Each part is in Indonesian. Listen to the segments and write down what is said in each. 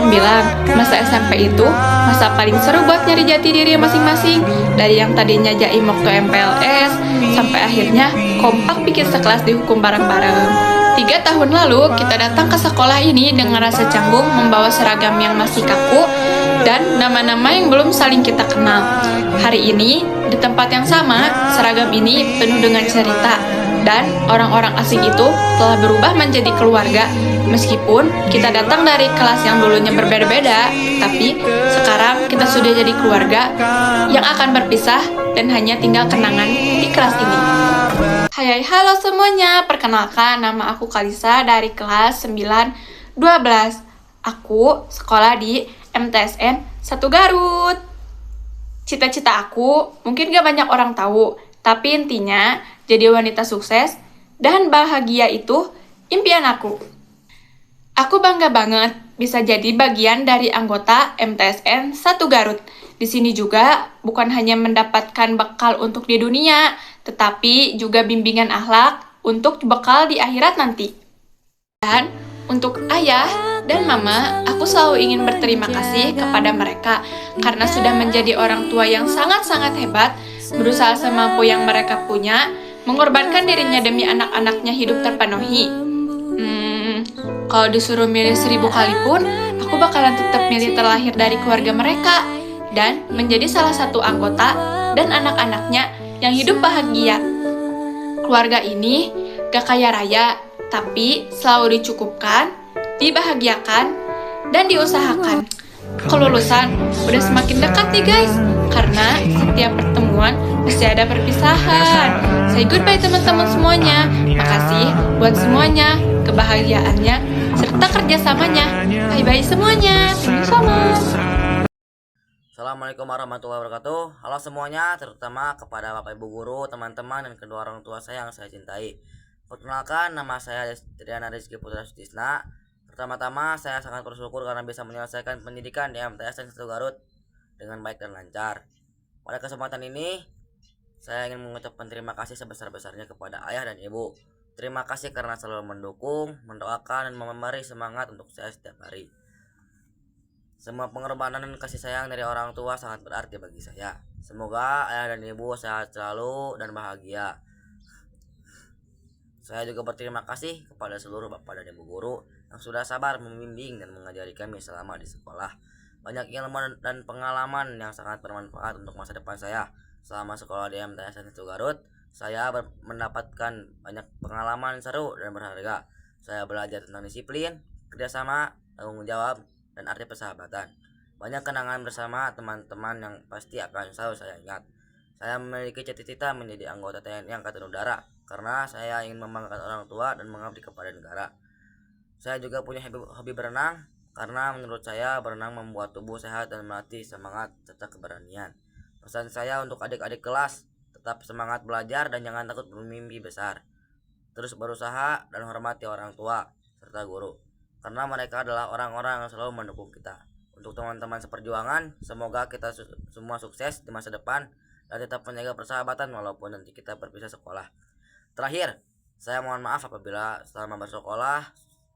bilang, masa SMP itu masa paling seru buat nyari jati diri masing-masing. Dari yang tadinya jaim waktu MPLS, sampai akhirnya kompak bikin sekelas dihukum bareng-bareng. 3 tahun lalu, kita datang ke sekolah ini dengan rasa canggung membawa seragam yang masih kaku dan nama-nama yang belum saling kita kenal. Hari ini, di tempat yang sama, seragam ini penuh dengan cerita, dan orang-orang asing itu telah berubah menjadi keluarga. Meskipun kita datang dari kelas yang dulunya berbeda-beda, tapi sekarang kita sudah jadi keluarga yang akan berpisah dan hanya tinggal kenangan di kelas ini. Hai, halo semuanya, perkenalkan nama aku Kalisa dari kelas 9-12. Aku sekolah di MTSN 1 Garut. Cita-cita aku mungkin gak banyak orang tahu, tapi intinya jadi wanita sukses dan bahagia itu impian aku. Aku bangga banget bisa jadi bagian dari anggota MTSN 1 Garut. Di sini juga bukan hanya mendapatkan bekal untuk di dunia, tetapi juga bimbingan akhlak untuk bekal di akhirat nanti. Dan untuk ayah dan mama, aku selalu ingin berterima kasih kepada mereka karena sudah menjadi orang tua yang sangat-sangat hebat, berusaha semampu yang mereka punya, mengorbankan dirinya demi anak-anaknya hidup terpenuhi. Kalau disuruh milih 1000 kali pun, aku bakalan tetap milih terlahir dari keluarga mereka dan menjadi salah satu anggota dan anak-anaknya yang hidup bahagia. Keluarga ini gak kaya raya, tapi selalu dicukupkan, dibahagiakan, dan diusahakan. Kelulusan udah semakin dekat nih guys, karena setiap pertemuan pasti ada perpisahan. Say goodbye teman-teman semuanya. Makasih buat semuanya, kebahagiaannya, serta kerjasamanya. Bye-bye semuanya. Thank you so much. Assalamualaikum warahmatullahi wabarakatuh. Halo semuanya, terutama kepada Bapak Ibu Guru, teman-teman, dan kedua orang tua saya yang saya cintai. Perkenalkan, nama saya Triana Rizky Putra Sutisna. Pertama-tama, saya sangat bersyukur karena bisa menyelesaikan pendidikan di MTSN 1 Garut dengan baik dan lancar. Pada kesempatan ini, saya ingin mengucapkan terima kasih sebesar-besarnya kepada ayah dan ibu. Terima kasih karena selalu mendukung, mendoakan, dan memberi semangat untuk saya setiap hari. Semua pengorbanan dan kasih sayang dari orang tua sangat berarti bagi saya. Semoga ayah dan ibu sehat selalu dan bahagia. Saya juga berterima kasih kepada seluruh bapak dan ibu guru yang sudah sabar membimbing dan mengajari kami selama di sekolah. Banyak ilmu dan pengalaman yang sangat bermanfaat untuk masa depan saya. Selama sekolah di MTSN 1 Garut, saya mendapatkan banyak pengalaman seru dan berharga. Saya belajar tentang disiplin, kerjasama, tanggung jawab, dan arti persahabatan. Banyak kenangan bersama teman-teman yang pasti akan selalu saya ingat. Saya memiliki cita-cita menjadi anggota TNI Angkatan Udara karena saya ingin membanggakan orang tua dan mengabdi kepada negara. Saya juga punya hobi berenang karena menurut saya berenang membuat tubuh sehat dan melatih semangat serta keberanian. Pesan saya untuk adik-adik kelas, tetap semangat belajar dan jangan takut bermimpi besar. Terus berusaha dan hormati orang tua serta guru, karena mereka adalah orang-orang yang selalu mendukung kita. Untuk teman-teman seperjuangan, semoga kita semua sukses di masa depan dan tetap menjaga persahabatan walaupun nanti kita berpisah sekolah. Terakhir, saya mohon maaf apabila selama bersekolah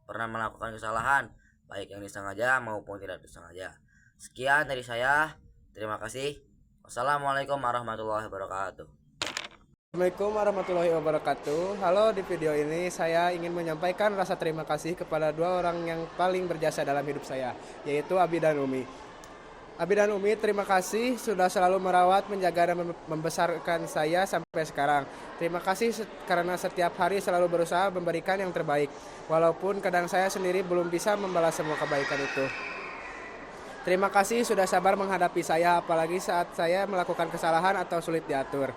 pernah melakukan kesalahan, baik yang disengaja maupun tidak disengaja. Sekian dari saya, terima kasih. Wassalamualaikum warahmatullahi wabarakatuh. Assalamualaikum warahmatullahi wabarakatuh. Halo, di video ini saya ingin menyampaikan rasa terima kasih kepada dua orang yang paling berjasa dalam hidup saya, yaitu Abi dan Umi. Abi dan Umi, terima kasih sudah selalu merawat, menjaga, dan membesarkan saya sampai sekarang. Terima kasih karena setiap hari selalu berusaha memberikan yang terbaik, walaupun kadang saya sendiri belum bisa membalas semua kebaikan itu. Terima kasih sudah sabar menghadapi saya, apalagi saat saya melakukan kesalahan atau sulit diatur.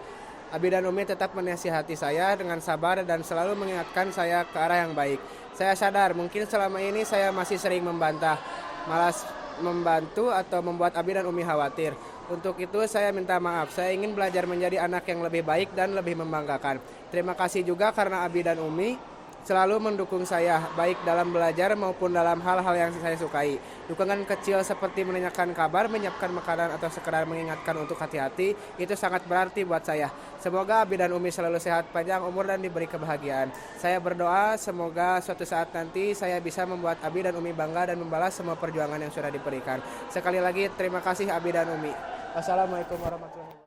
Abi dan Umi tetap menasihati saya dengan sabar dan selalu mengingatkan saya ke arah yang baik. Saya sadar mungkin selama ini saya masih sering membantah, malas membantu atau membuat Abi dan Umi khawatir. Untuk itu saya minta maaf. Saya ingin belajar menjadi anak yang lebih baik dan lebih membanggakan. Terima kasih juga karena Abi dan Umi selalu mendukung saya, baik dalam belajar maupun dalam hal-hal yang saya sukai. Dukungan kecil seperti menanyakan kabar, menyiapkan makanan, atau sekedar mengingatkan untuk hati-hati, itu sangat berarti buat saya. Semoga Abi dan Umi selalu sehat, panjang umur, dan diberi kebahagiaan. Saya berdoa semoga suatu saat nanti saya bisa membuat Abi dan Umi bangga dan membalas semua perjuangan yang sudah diberikan. Sekali lagi, terima kasih Abi dan Umi. Wassalamualaikum warahmatullahi wabarakatuh.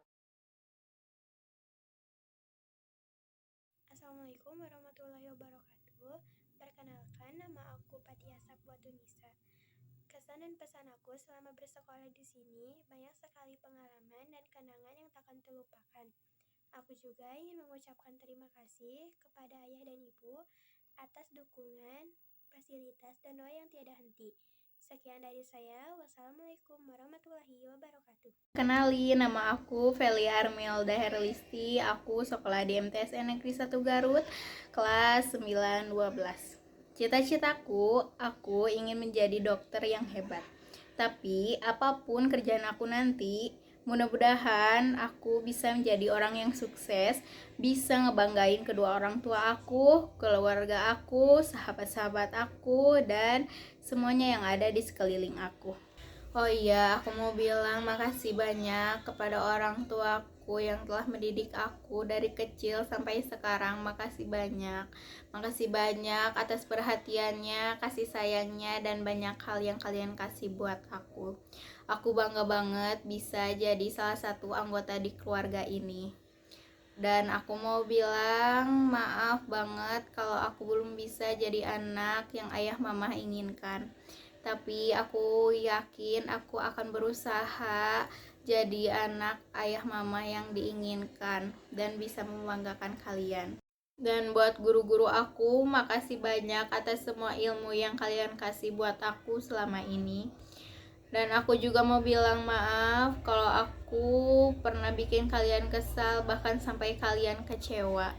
Assalamualaikum warahmatullahi wabarakatuh. Perkenalkan, nama aku Fatia Sapwatunisa. Kesan dan pesan aku selama bersekolah di sini banyak sekali pengalaman dan kenangan yang takkan terlupakan. Aku juga ingin mengucapkan terima kasih kepada ayah dan ibu atas dukungan, fasilitas, dan doa yang tiada henti. Sekian dari saya. Wassalamualaikum warahmatullahi wabarakatuh. Kenalin, nama aku Felia Armelda Herlisti. Aku sekolah di MTSN Negeri 1 Garut, kelas 9-12. Cita-citaku, aku ingin menjadi dokter yang hebat. Tapi apapun kerjaan aku nanti, mudah-mudahan aku bisa menjadi orang yang sukses, bisa ngebanggain kedua orang tua aku, keluarga aku, sahabat-sahabat aku, dan semuanya yang ada di sekeliling aku. Oh iya, aku mau bilang makasih banyak kepada orang tuaku yang telah mendidik aku dari kecil sampai sekarang. Makasih banyak. Makasih banyak atas perhatiannya, kasih sayangnya, dan banyak hal yang kalian kasih buat aku. Aku bangga banget bisa jadi salah satu anggota di keluarga ini. Dan aku mau bilang maaf banget kalau aku belum bisa jadi anak yang ayah mama inginkan. Tapi aku yakin aku akan berusaha jadi anak ayah mama yang diinginkan dan bisa membanggakan kalian. Dan buat guru-guru aku, makasih banyak atas semua ilmu yang kalian kasih buat aku selama ini. Dan aku juga mau bilang maaf kalau aku pernah bikin kalian kesal, bahkan sampai kalian kecewa.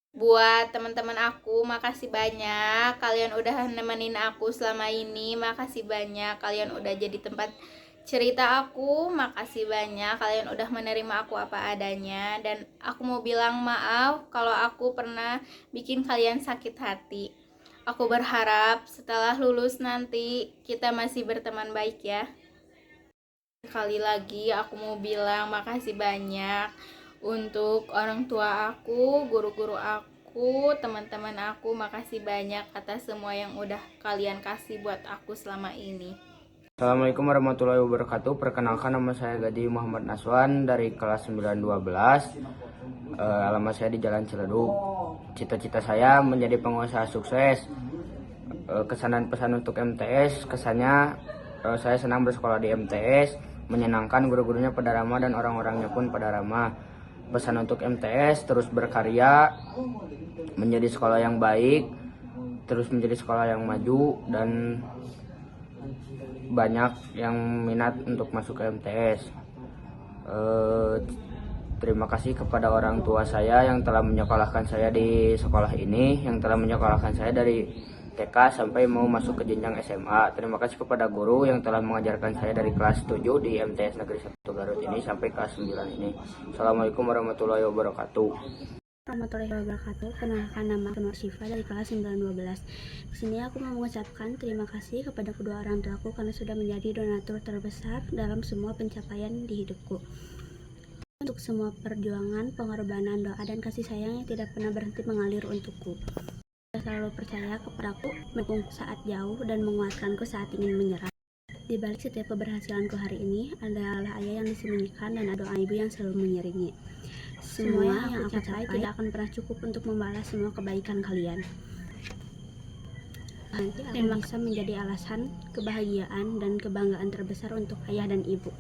Buat teman-teman aku, makasih banyak kalian udah nemenin aku selama ini. Makasih banyak kalian udah jadi tempat cerita aku. Makasih banyak kalian udah menerima aku apa adanya. Dan aku mau bilang maaf kalau aku pernah bikin kalian sakit hati. Aku berharap setelah lulus nanti kita masih berteman baik ya. Sekali lagi aku mau bilang makasih banyak untuk orang tua aku, guru-guru aku, teman-teman aku. Makasih banyak atas semua yang udah kalian kasih buat aku selama ini. Assalamualaikum warahmatullahi wabarakatuh. Perkenalkan, nama saya Gadi Muhammad Naswan dari kelas 912. Alamat saya di Jalan Ciledug. Cita-cita saya menjadi pengusaha sukses. Kesan dan pesan untuk MTS, kesannya saya senang bersekolah di MTS, menyenangkan, guru-gurunya pada ramah dan orang-orangnya pun pada ramah. Pesan untuk MTS, terus berkarya, menjadi sekolah yang baik, terus menjadi sekolah yang maju, dan banyak yang minat untuk masuk ke MTS. Terima kasih kepada orang tua saya yang telah menyekolahkan saya di sekolah ini, yang telah menyekolahkan saya dari TK sampai mau masuk ke jenjang SMA. Terima kasih kepada guru yang telah mengajarkan saya dari kelas 7 di MTS Negeri 1 Garut ini sampai kelas 9 ini. Assalamualaikum warahmatullahi wabarakatuh. Warahmatullahi wabarakatuh. Kenalkan, nama Nur Syifa dari kelas 912. Di sini aku mau mengucapkan terima kasih kepada kedua orang tuaku karena sudah menjadi donatur terbesar dalam semua pencapaian di hidupku. Untuk semua perjuangan, pengorbanan, doa, dan kasih sayang yang tidak pernah berhenti mengalir untukku. Selalu percaya kepadaku, mendukungku saat jauh, dan menguatkanku saat ingin menyerah. Di balik setiap keberhasilanku hari ini, adalah ayah yang disembunyikan dan doa ibu yang selalu mengiringi. Semua yang aku capai tidak akan pernah cukup untuk membalas semua kebaikan kalian. Nanti akan bisa menjadi alasan kebahagiaan dan kebanggaan terbesar untuk ayah dan ibu.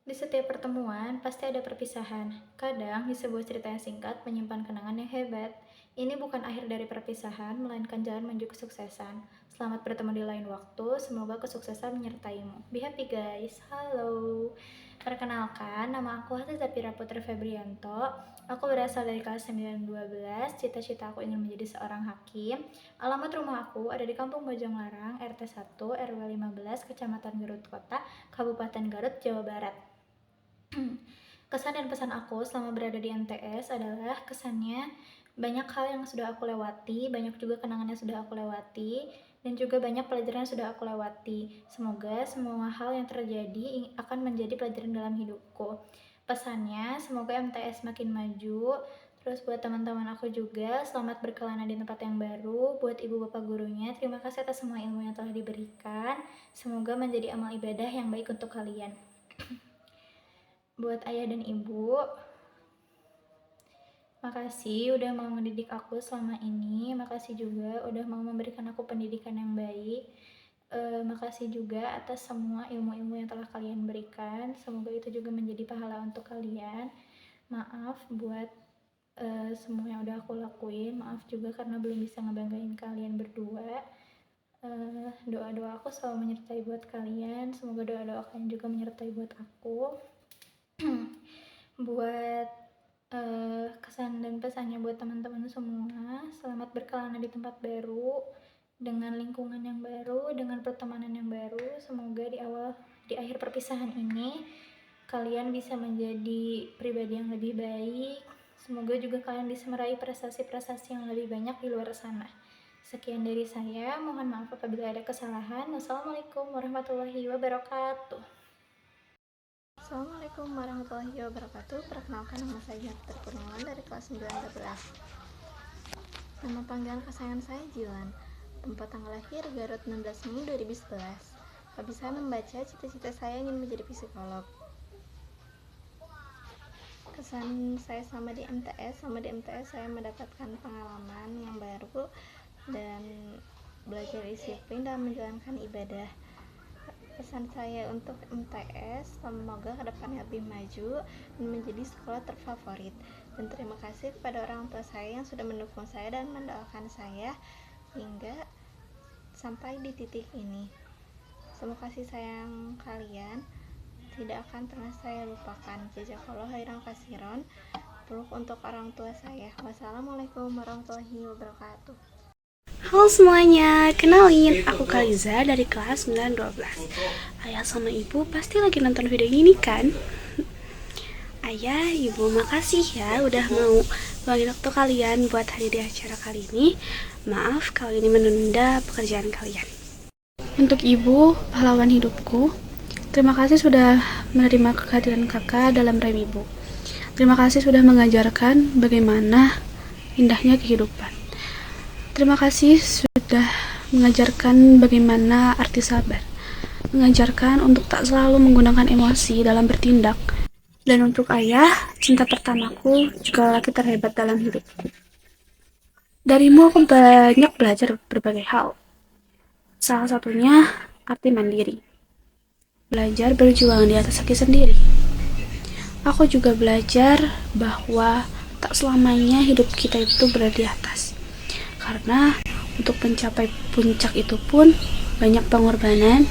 Di setiap pertemuan, pasti ada perpisahan. Kadang, di sebuah cerita yang singkat menyimpan kenangan yang hebat. Ini bukan akhir dari perpisahan, melainkan jalan menuju kesuksesan. Selamat bertemu di lain waktu, semoga kesuksesan menyertaimu. Be happy guys, halo. Perkenalkan, nama aku Hati Zafira Putri Febrianto. Aku berasal dari kelas 912, cita-cita aku ingin menjadi seorang hakim. Alamat rumah aku ada di Kampung Bojonglarang, RT 1, RW 15, Kecamatan Garut Kota, Kabupaten Garut, Jawa Barat. Kesan dan pesan aku selama berada di MTS adalah kesannya banyak hal yang sudah aku lewati, banyak juga kenangan yang sudah aku lewati, dan juga banyak pelajaran yang sudah aku lewati. Semoga semua hal yang terjadi akan menjadi pelajaran dalam hidupku. Pesannya, semoga MTS makin maju. Terus buat teman-teman aku juga, selamat berkelana di tempat yang baru. Buat ibu bapak gurunya, terima kasih atas semua ilmu yang telah diberikan. Semoga menjadi amal ibadah yang baik untuk kalian. Buat ayah dan ibu, makasih udah mau mendidik aku selama ini. Makasih juga udah mau memberikan aku pendidikan yang baik. Makasih juga atas semua ilmu-ilmu yang telah kalian berikan. Semoga itu juga menjadi pahala untuk kalian. Maaf buat semua yang udah aku lakuin. Maaf juga karena belum bisa ngebanggain kalian berdua. Doa-doa aku selalu menyertai buat kalian. Semoga doa-doa kalian juga menyertai buat aku. Buat kesan dan pesannya buat teman-teman semua, selamat berkelana di tempat baru, dengan lingkungan yang baru, dengan pertemanan yang baru. Semoga di akhir perpisahan ini kalian bisa menjadi pribadi yang lebih baik. Semoga juga kalian bisa meraih prestasi-prestasi yang lebih banyak di luar sana. Sekian dari saya, mohon maaf apabila ada kesalahan. Wassalamualaikum warahmatullahi wabarakatuh. Assalamualaikum warahmatullahi wabarakatuh. Perkenalkan, nama saya Jati Purnawan dari kelas 9-12. Nama panggilan kesayangan saya Jilan. Tempat tanggal lahir Garut 16 Mei 2011. Hobi saya membaca, cita-cita saya ingin menjadi psikolog. Kesan saya selama di MTS saya mendapatkan pengalaman yang baru dan belajar disiplin dalam menjalankan ibadah. Pesan saya untuk MTS, semoga kedepannya lebih maju dan menjadi sekolah terfavorit. Dan terima kasih kepada orang tua saya yang sudah mendukung saya dan mendoakan saya hingga sampai di titik ini. Semoga kasih sayang kalian tidak akan pernah saya lupakan. Jazakallahu khairan katsiran. Peluk untuk orang tua saya. Wassalamualaikum warahmatullahi wabarakatuh. Halo semuanya, kenalin, aku Kaliza dari kelas 9-12. Ayah sama ibu pasti lagi nonton video ini kan? Ayah, ibu makasih ya udah mau luangin waktu kalian buat hadir di acara kali ini. Maaf kalau ini menunda pekerjaan kalian. Untuk ibu, pahlawan hidupku, terima kasih sudah menerima kehadiran kakak dalam rem ibu. Terima kasih sudah mengajarkan bagaimana indahnya kehidupan. Terima kasih sudah mengajarkan bagaimana arti sabar, mengajarkan untuk tak selalu menggunakan emosi dalam bertindak. Dan untuk ayah, cinta pertamaku, juga laki terhebat dalam hidupku. Darimu aku banyak belajar berbagai hal. Salah satunya arti mandiri. Belajar berjuang di atas kaki sendiri. Aku juga belajar bahwa tak selamanya hidup kita itu berada di atas. Karena untuk mencapai puncak itu pun banyak pengorbanan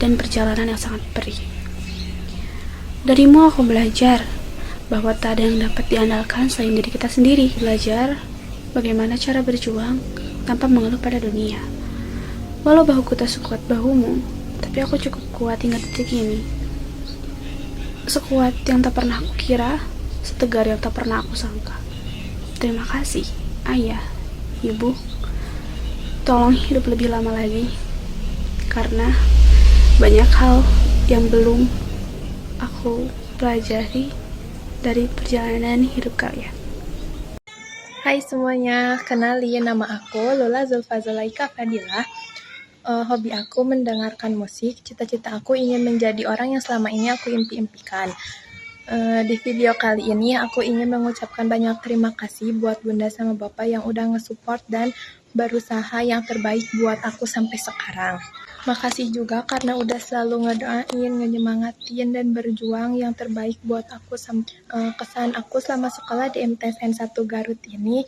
dan perjalanan yang sangat perih. Darimu aku belajar bahwa tak ada yang dapat diandalkan selain diri kita sendiri. Belajar bagaimana cara berjuang tanpa mengeluh pada dunia. Walau bahuku tak sekuat bahumu, tapi aku cukup kuat hingga detik ini. Sekuat yang tak pernah aku kira, setegar yang tak pernah aku sangka. Terima kasih, ayah, ibu. Tolong hidup lebih lama lagi, karena banyak hal yang belum aku pelajari dari perjalanan hidup kalian. Hai semuanya, kenalin nama aku Lola Zulfazulaika Fadilah. Hobi aku mendengarkan musik, cita-cita aku ingin menjadi orang yang selama ini aku impi-impikan. Di video kali ini aku ingin mengucapkan banyak terima kasih buat bunda sama bapak yang udah nge-support dan berusaha yang terbaik buat aku sampai sekarang. Makasih juga karena udah selalu ngedoain, nyemangatin dan berjuang yang terbaik buat aku. Kesan aku selama sekolah di MTSN 1 Garut ini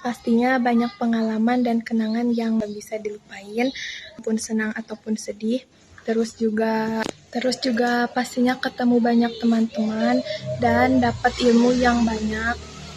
pastinya banyak pengalaman dan kenangan yang gak bisa dilupain, pun senang ataupun sedih. Terus juga pastinya ketemu banyak teman-teman dan dapat ilmu yang banyak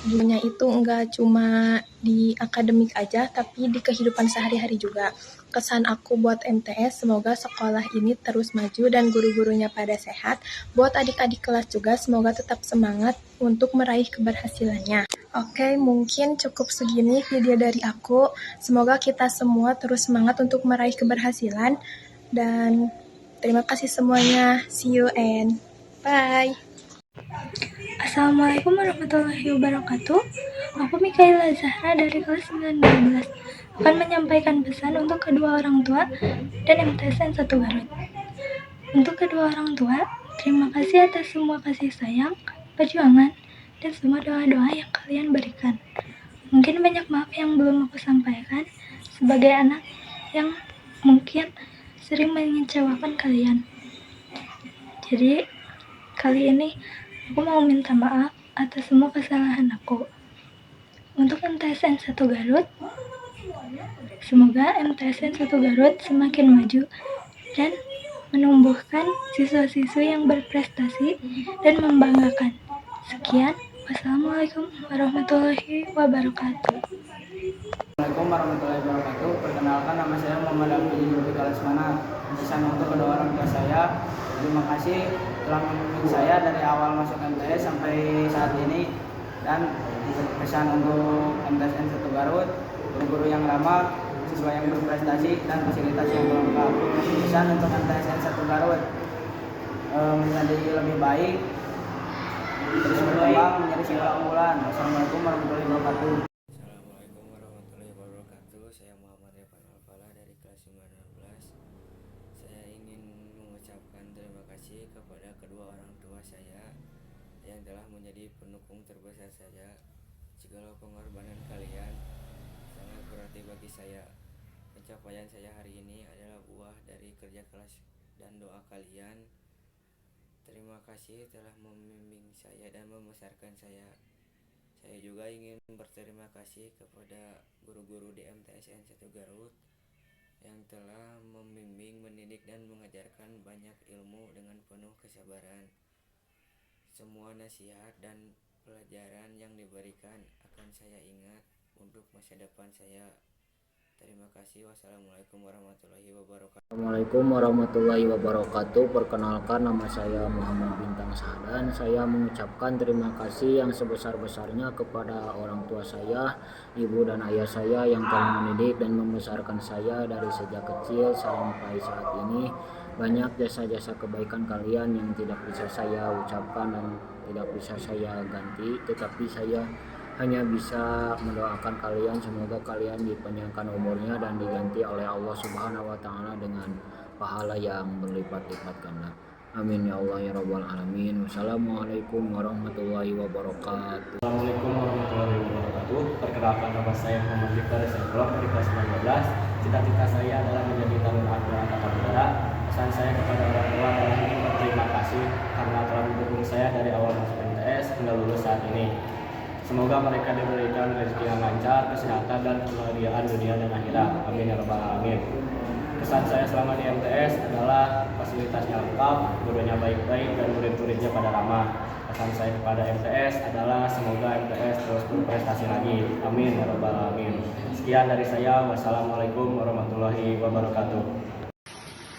Juga itu enggak cuma di akademik aja, tapi di kehidupan sehari-hari juga. Kesan aku buat MTS, semoga sekolah ini terus maju dan guru-gurunya pada sehat. Buat adik-adik kelas juga, semoga tetap semangat untuk meraih keberhasilannya. Oke, mungkin cukup segini video dari aku. Semoga kita semua terus semangat untuk meraih keberhasilan. Dan terima kasih semuanya. See you and bye. Assalamualaikum warahmatullahi wabarakatuh. Aku Mikaela Zahra dari kelas 912 akan menyampaikan pesan untuk kedua orang tua dan MTSN 1 Garut. Untuk kedua orang tua, terima kasih atas semua kasih sayang, perjuangan, dan semua doa-doa yang kalian berikan. Mungkin banyak maaf yang belum aku sampaikan sebagai anak yang mungkin sering mengecewakan kalian. Jadi, kali ini aku mau minta maaf atas semua kesalahan aku. Untuk MTSN 1 Garut, semoga MTSN 1 Garut semakin maju dan menumbuhkan siswa-siswi yang berprestasi dan membanggakan. Sekian, wassalamualaikum warahmatullahi wabarakatuh. Assalamualaikum warahmatullahi wabarakatuh. Perkenalkan, nama saya Muhammad Abdi Lesmana. Pesan untuk kedua orang tua saya, terima kasih telah membimbing saya dari awal masuk MTS sampai saat ini. Dan pesan untuk MTSN 1 Garut, guru-guru yang ramah, siswa yang berprestasi, dan fasilitas yang lengkap. Pesan untuk MTSN 1 Garut, menjadi lebih baik, terus berkembang menjadi sekolah unggulan. Wassalamualaikum warahmatullahi wabarakatuh. Assalamualaikum warahmatullahi wabarakatuh. Saya Muhammad Revan Alfala dari kelas 912. Saya ingin mengucapkan terima kasih kepada kedua orang tua saya yang telah menjadi pendukung terbesar saya. Segala pengorbanan kalian sangat berarti bagi saya. Pencapaian saya hari ini adalah buah dari kerja keras dan doa kalian. Terima kasih telah membimbing saya dan membesarkan saya. Saya juga ingin berterima kasih kepada guru-guru di MTSN 1 Garut yang telah membimbing, mendidik, dan mengajarkan banyak ilmu dengan penuh kesabaran. Semua nasihat dan pelajaran yang diberikan akan saya ingat untuk masa depan saya. Terima kasih. Wassalamualaikum warahmatullahi wabarakatuh. Assalamualaikum warahmatullahi wabarakatuh. Perkenalkan, nama saya Muhammad Bintang Sahdan. Saya mengucapkan terima kasih yang sebesar-besarnya kepada orang tua saya, ibu dan ayah saya yang telah mendidik dan membesarkan saya dari sejak kecil sampai saat ini. Banyak jasa-jasa kebaikan kalian yang tidak bisa saya ucapkan dan tidak bisa saya ganti, tetapi saya hanya bisa mendoakan kalian, semoga kalian dipanjangkan umurnya dan diganti oleh Allah Subhanahu wa Ta'ala dengan pahala yang berlipat-lipat ganda. Amin ya Allah ya Rabbal Alamin. Wassalamualaikum warahmatullahi wabarakatuh. Assalamualaikum warahmatullahi wabarakatuh. Perkenalkan, nama saya Muhammad Victor Seblok dari kelas 19. Cita-cita saya adalah menjadi taruna angkatan udara. Pesan saya kepada orang tua adalah berterima kasih karena telah mendukung saya dari awal masuk MTS hingga lulus saat ini. Semoga mereka diberikan rezeki yang lancar, kesehatan, dan kebahagiaan dunia dan akhirat. Amin ya rabbal alamin. Pesan saya selama di MTS adalah fasilitasnya lengkap, gurunya baik-baik, dan murid-muridnya pada ramah. Pesan saya kepada MTS adalah semoga MTS terus berprestasi lagi. Amin ya rabbal alamin. Sekian dari saya. Wassalamualaikum warahmatullahi wabarakatuh.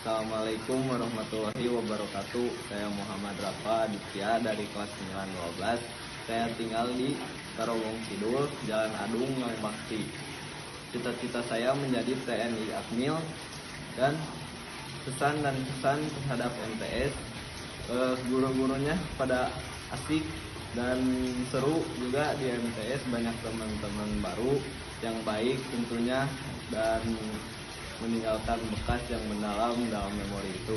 Assalamualaikum warahmatullahi wabarakatuh. Saya Muhammad Rafa Aditya dari kelas 912. Saya tinggal di Karawang Kidul, Jalan Adung, Bakti. Cita-cita saya menjadi TNI Akmil, dan pesan terhadap MTS, guru-gurunya pada asik dan seru juga di MTS, banyak teman-teman baru yang baik tentunya dan meninggalkan bekas yang mendalam dalam memori itu.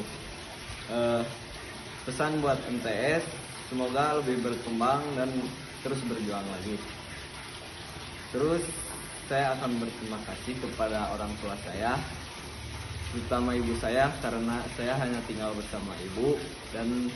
Pesan buat MTS, semoga lebih berkembang dan terus berjuang lagi. Terus saya akan berterima kasih kepada orang tua saya, terutama ibu saya, karena saya hanya tinggal bersama ibu dan